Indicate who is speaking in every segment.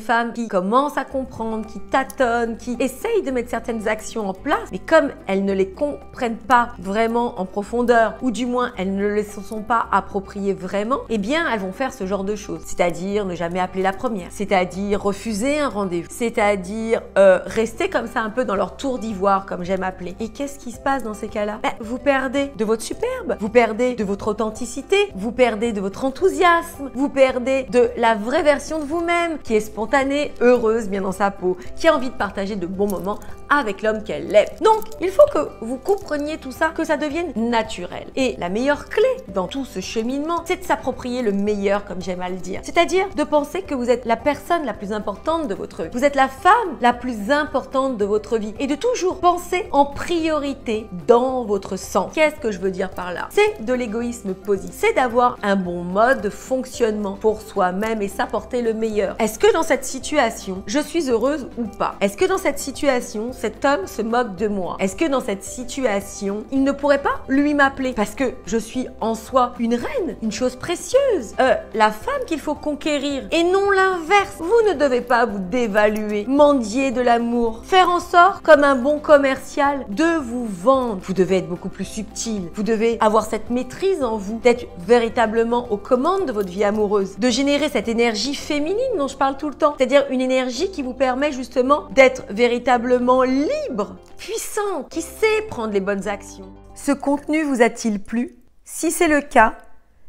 Speaker 1: femme qui commence à comprendre, qui tâtonne, qui essaye de mettre certaines actions en place, mais comme elles ne les comprennent pas vraiment en profondeur, ou du moins elles ne les sont pas appropriées vraiment, eh bien elles vont faire ce genre de choses. C'est-à-dire ne jamais appeler la première, c'est-à-dire refuser un rendez-vous, c'est-à-dire rester comme ça un peu dans leur tour d'ivoire, comme j'aime appeler. Et qu'est-ce qui se passe dans ces cas-là? Vous perdez de votre superbe, vous perdez de votre authenticité, vous perdez de votre enthousiasme, vous perdez de la vraie version de vous-même, qui est spontanée, heureuse, bien dans sa peau, qui a envie de partager de bons moments avec l'homme qu'elle aime. Donc, il faut que vous compreniez tout ça, que ça devienne naturel. Et la meilleure clé dans tout ce cheminement, c'est de s'approprier le meilleur, comme j'aime à le dire. C'est-à-dire de penser que vous êtes la personne la plus importante de votre vie. Vous êtes la femme la plus importante de votre vie. Et de toujours penser en priorité dans votre sens. Qu'est-ce que je veux dire par là? C'est de l'égoïsme positif. C'est d'avoir un bon mode de fonctionnement pour soi-même et s'apporter le meilleur. Est-ce que dans cette situation, je suis heureuse ou pas? Est-ce que dans cette situation, cet homme se moque de moi? Est-ce que dans cette situation, il ne pourrait pas lui m'appeler? Parce que je suis en soi une reine, une chose précieuse, la femme qu'il faut conquérir et non l'inverse. Vous ne devez pas vous dévaluer, mendier de l'amour, faire en sorte, comme un bon commercial, de vous vendre. Vous devez être beaucoup plus subtil. Vous devez avoir cette maîtrise en vous, d'être véritablement aux commandes de votre vie amoureuse, de générer cette énergie féminine dont je parle tout le temps, c'est-à-dire une énergie qui vous permet justement d'être véritablement libre, puissant, qui sait prendre les bonnes actions. Ce contenu vous a-t-il plu? Si c'est le cas,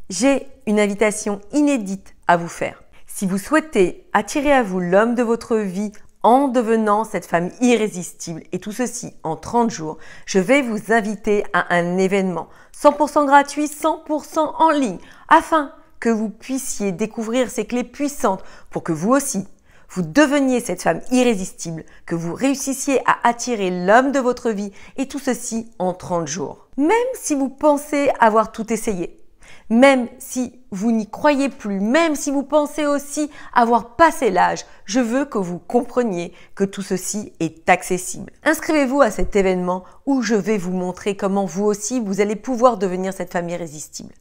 Speaker 1: j'ai une invitation inédite à vous faire. Si vous souhaitez attirer à vous l'homme de votre vie en devenant cette femme irrésistible, et tout ceci en 30 jours, je vais vous inviter à un événement 100% gratuit, 100% en ligne, afin que vous puissiez découvrir ces clés puissantes pour que vous aussi, vous deveniez cette femme irrésistible, que vous réussissiez à attirer l'homme de votre vie, et tout ceci en 30 jours. Même si vous pensez avoir tout essayé, même si vous n'y croyez plus, même si vous pensez aussi avoir passé l'âge, je veux que vous compreniez que tout ceci est accessible. Inscrivez-vous à cet événement où je vais vous montrer comment vous aussi, vous allez pouvoir devenir cette femme irrésistible.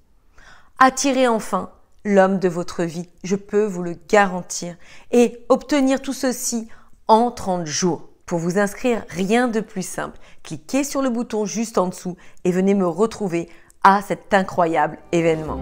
Speaker 1: Attirez enfin l'homme de votre vie, je peux vous le garantir, et obtenir tout ceci en 30 jours. Pour vous inscrire, rien de plus simple. Cliquez sur le bouton juste en dessous et venez me retrouver à cet incroyable événement.